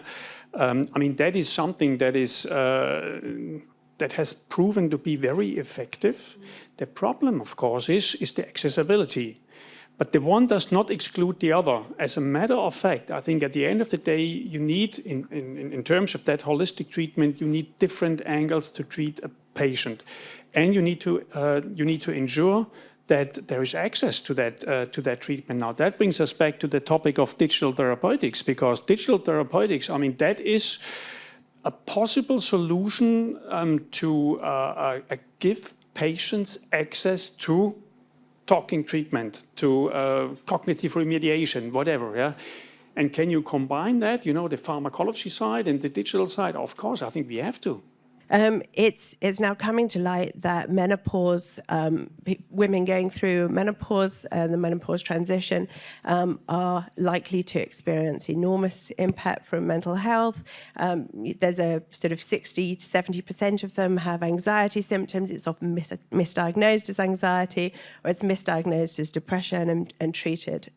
S4: I mean, that is something that is that has proven to be very effective. The problem, of course, is the accessibility. But the one does not exclude the other. As a matter of fact, I think at the end of the day, you need, in terms of that holistic treatment, you need different angles to treat a patient. And you need to ensure that there is access to that treatment. Now, that brings us back to the topic of digital therapeutics, because digital therapeutics, I mean, that is a possible solution to give patients access to talking treatment, to cognitive remediation, whatever, yeah? And can you combine that, you know, the pharmacology side and the digital side? Of course, I think we have to.
S10: It's now coming to light that menopause, women going through menopause and the menopause transition are likely to experience enormous impact from mental health. There's a sort of 60 to 70% of them have anxiety symptoms. It's often misdiagnosed as anxiety, or it's misdiagnosed as depression and treated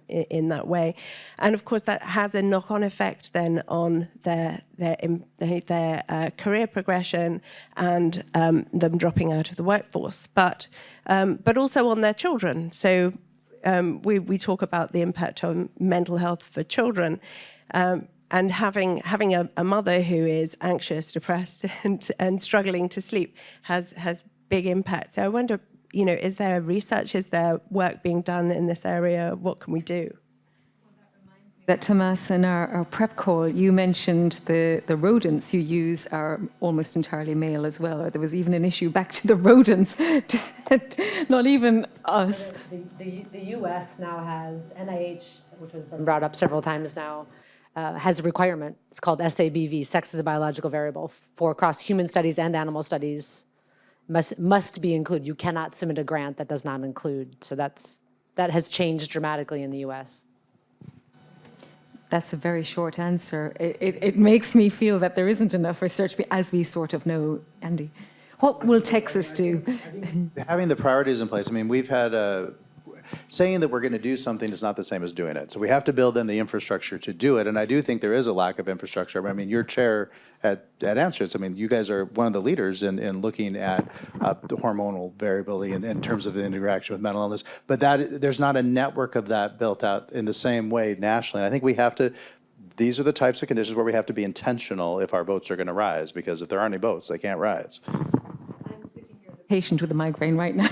S10: in that way. And of course, that has a knock-on effect then on their career progression and them dropping out of the workforce, but also on their children. So we talk about the impact on mental health for children. And having a mother who is anxious, depressed, and struggling to sleep has big impact. So I wonder, you know, is there research, is there work being done in this area? What can we do?
S1: That Tomás, in our prep call, you mentioned the rodents you use are almost entirely male as well, or there was even an issue back to the rodents, not even us.
S2: The U.S. now has NIH, which has been brought up several times now, has a requirement. It's called SABV, sex as a biological variable, for across human studies and animal studies. Must be included. You cannot submit a grant that does not include. So that has changed dramatically in the U.S.
S1: That's a very short answer. It makes me feel that there isn't enough research, as we sort of know, Andy. What will Texas do?
S5: Having the priorities in place, I mean, we've had saying that we're going to do something is not the same as doing it. So we have to build in the infrastructure to do it. And I do think there is a lack of infrastructure. I mean, your chair at Answers, I mean, you guys are one of the leaders in looking at the hormonal variability in terms of the interaction with mental illness. But there's not a network of that built out in the same way nationally. And I think we have to, these are the types of conditions where we have to be intentional if our boats are going to rise, because if there aren't any boats, they can't rise.
S1: I'm sitting here as a patient with a migraine right now.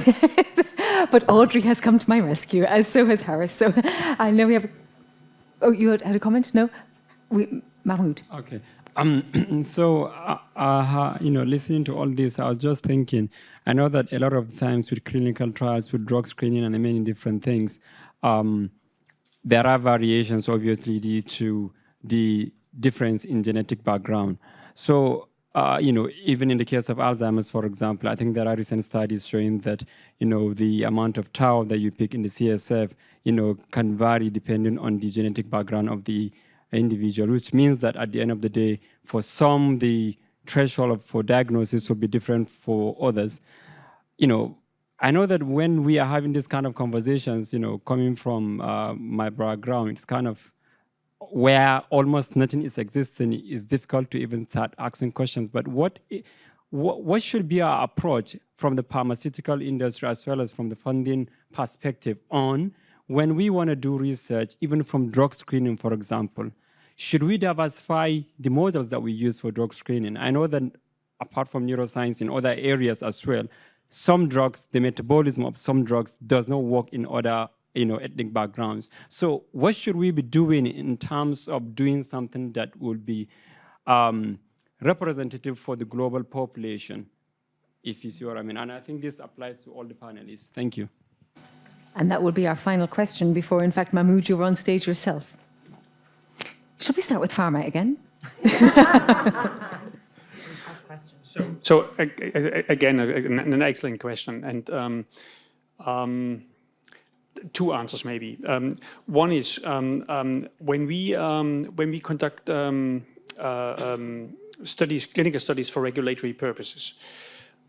S1: But Audrey has come to my rescue, as so has Harris. So I know we have... Oh, you had a comment? No? Mahmoud.
S11: Okay. So, you know, listening to all this, I was just thinking, I know that a lot of times with clinical trials, with drug screening and many different things, there are variations, obviously, due to the difference in genetic background. So, you know, even in the case of Alzheimer's, for example, I think there are recent studies showing that, you know, the amount of tau that you pick in the CSF, you know, can vary depending on the genetic background of the individual, which means that at the end of the day, for some, the threshold for diagnosis will be different for others. You know, I know that when we are having this kind of conversations, you know, coming from my background, it's kind of where almost nothing is existing, it's difficult to even start asking questions. But what should be our approach from the pharmaceutical industry as well as from the funding perspective on when we want to do research, even from drug screening, for example? Should we diversify the models that we use for drug screening? I know that apart from neuroscience in other areas as well, some drugs, the metabolism of some drugs does not work in other, you know, ethnic backgrounds. So what should we be doing in terms of doing something that would be representative for the global population, if you see what I mean? And I think this applies to all the panelists. Thank you.
S1: And that will be our final question before, in fact, Mahmoud, you're on stage yourself. Should we start with pharma again?
S4: So again, an excellent question. And two answers maybe. One is when we conduct clinical studies for regulatory purposes.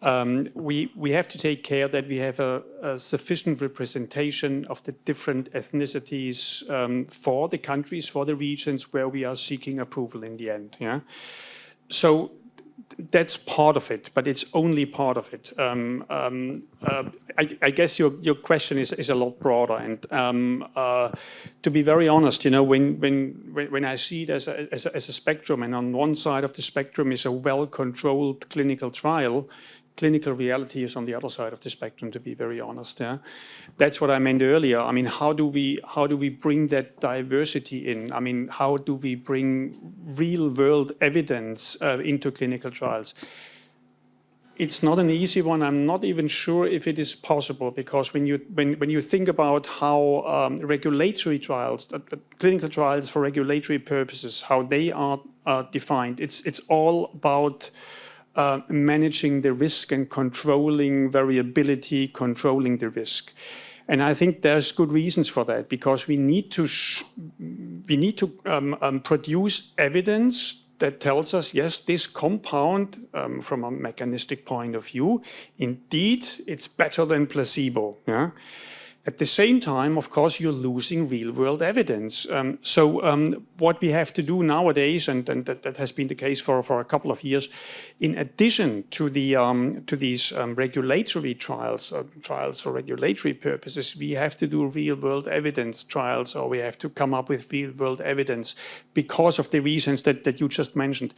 S4: We have to take care that we have a sufficient representation of the different ethnicities for the countries, for the regions where we are seeking approval in the end. Yeah, so that's part of it, but it's only part of it. I guess your question is a lot broader, and to be very honest, you know, when I see it as a spectrum, and on one side of the spectrum is a well-controlled clinical trial, clinical reality is on the other side of the spectrum, to be very honest. Yeah, that's what I meant earlier. I mean, how do we bring that diversity in? I mean, how do we bring real-world evidence into clinical trials? It's not an easy one. I'm not even sure if it is possible, because when you think about how regulatory trials, clinical trials for regulatory purposes, how they are defined, it's all about managing the risk and controlling variability, controlling the risk. And I think there's good reasons for that, because we need to produce evidence that tells us, yes, this compound, from a mechanistic point of view, indeed, it's better than placebo. Yeah? At the same time, of course, you're losing real-world evidence. So what we have to do nowadays, and that has been the case for a couple of years, in addition to these regulatory trials, trials for regulatory purposes, we have to do real-world evidence trials, or we have to come up with real-world evidence because of the reasons that you just mentioned.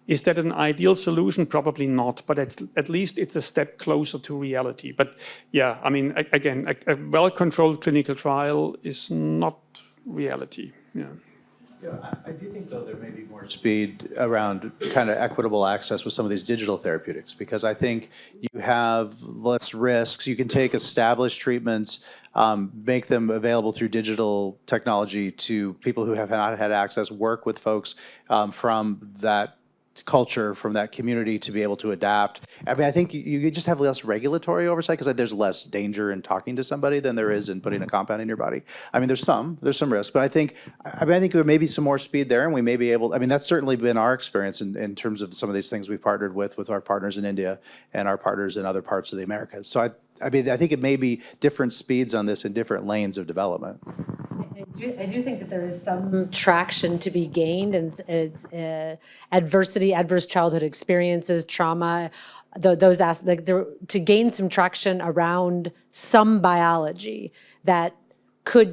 S4: Is that an ideal solution? Probably not, but at least it's a step closer to reality. But yeah, I mean, again, a well-controlled clinical trial is not reality. Yeah.
S5: Yeah, I do think, though, there may be more speed around kind of equitable access with some of these digital therapeutics, because I think you have less risks. You can take established treatments, make them available through digital technology to people who have not had access, work with folks from that culture, from that community, to be able to adapt. I mean, I think you just have less regulatory oversight, because there's less danger in talking to somebody than there is in putting a compound in your body. I mean, there's some risk, but I think there may be some more speed there, and we may be able, I mean, that's certainly been our experience in terms of some of these things we've partnered with our partners in India and our partners in other parts of the Americas. So I mean, I think it may be different speeds on this in different lanes of development.
S2: I do think that there is some traction to be gained, and adversity, adverse childhood experiences, trauma, those aspects, to gain some traction around some biology that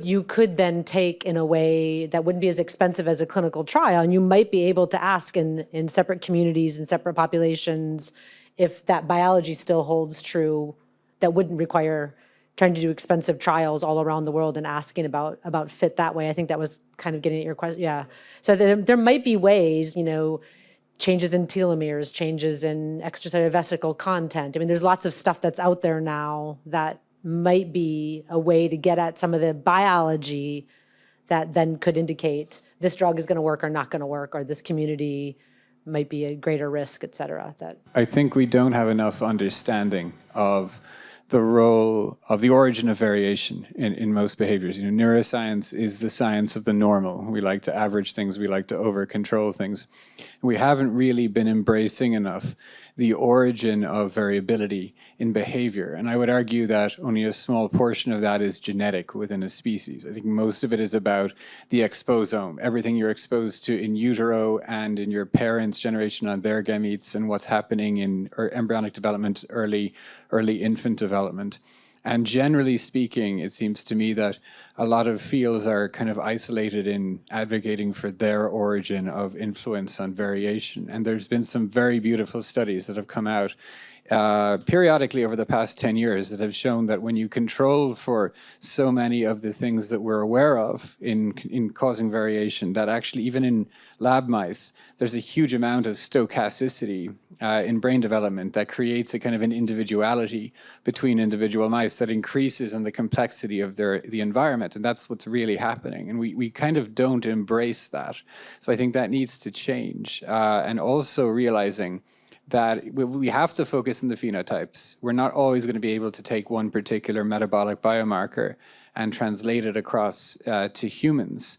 S2: you could then take in a way that wouldn't be as expensive as a clinical trial, and you might be able to ask in separate communities and separate populations if that biology still holds true, that wouldn't require trying to do expensive trials all around the world and asking about fit that way. I think that was kind of getting at your question. Yeah. So there might be ways, you know, changes in telomeres, changes in extracellular vesicle content. I mean, there's lots of stuff that's out there now that might be a way to get at some of the biology that then could indicate this drug is going to work or not going to work, or this community might be a greater risk, et cetera.
S3: I think we don't have enough understanding of the role of the origin of variation in most behaviors. You know, neuroscience is the science of the normal. We like to average things, we like to over-control things. We haven't really been embracing enough the origin of variability in behavior. And I would argue that only a small portion of that is genetic within a species. I think most of it is about the exposome, everything you're exposed to in utero and in your parents' generation on their gametes, and what's happening in embryonic development, early infant development. And generally speaking, it seems to me that a lot of fields are kind of isolated in advocating for their origin of influence on variation. And there's been some very beautiful studies that have come out periodically over the past 10 years that have shown that when you control for so many of the things that we're aware of in causing variation, that actually even in lab mice, there's a huge amount of stochasticity in brain development that creates a kind of an individuality between individual mice that increases in the complexity of the environment. And that's what's really happening. And we kind of don't embrace that. So I think that needs to change. And also realizing that we have to focus on the phenotypes. We're not always going to be able to take one particular metabolic biomarker and translate it across to humans.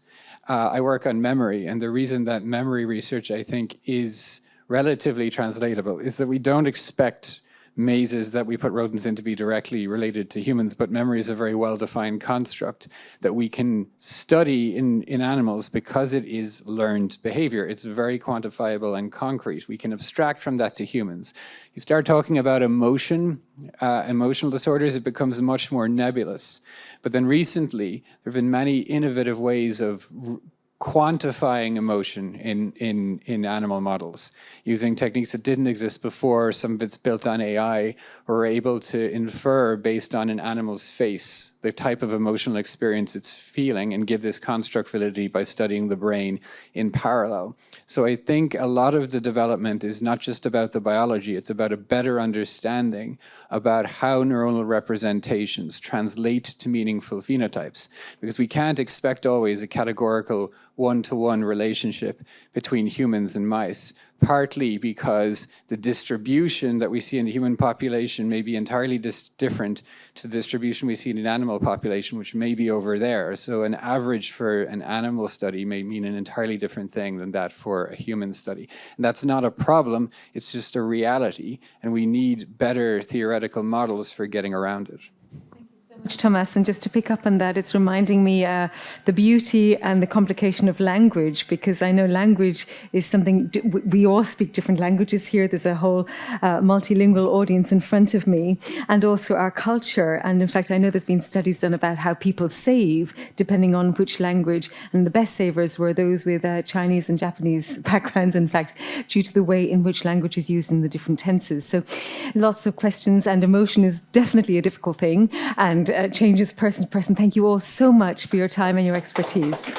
S3: I work on memory, and the reason that memory research, I think, is relatively translatable is that we don't expect mazes that we put rodents in to be directly related to humans, but memory is a very well-defined construct that we can study in animals because it is learned behavior. It's very quantifiable and concrete. We can abstract from that to humans. You start talking about emotional disorders, it becomes much more nebulous. But then recently, there have been many innovative ways of quantifying emotion in animal models using techniques that didn't exist before. Some of it's built on AI. We're able to infer based on an animal's face the type of emotional experience it's feeling and give this construct validity by studying the brain in parallel. So I think a lot of the development is not just about the biology, it's about a better understanding about how neuronal representations translate to meaningful phenotypes, because we can't expect always a categorical one-to-one relationship between humans and mice, partly because the distribution that we see in the human population may be entirely different to the distribution we see in an animal population, which may be over there. So an average for an animal study may mean an entirely different thing than that for a human study. And that's not a problem, it's just a reality, and we need better theoretical models for getting around it.
S1: Much, Thomas, and just to pick up on that, it's reminding me the beauty and the complication of language, because I know language is something, we all speak different languages here, there's a whole multilingual audience in front of me, and also our culture. And in fact, I know there's been studies done about how people save depending on which language, and the best savers were those with Chinese and Japanese backgrounds, in fact, due to the way in which language is used in the different tenses. So lots of questions, and emotion is definitely a difficult thing, and changes person to person. Thank you all so much for your time and your expertise.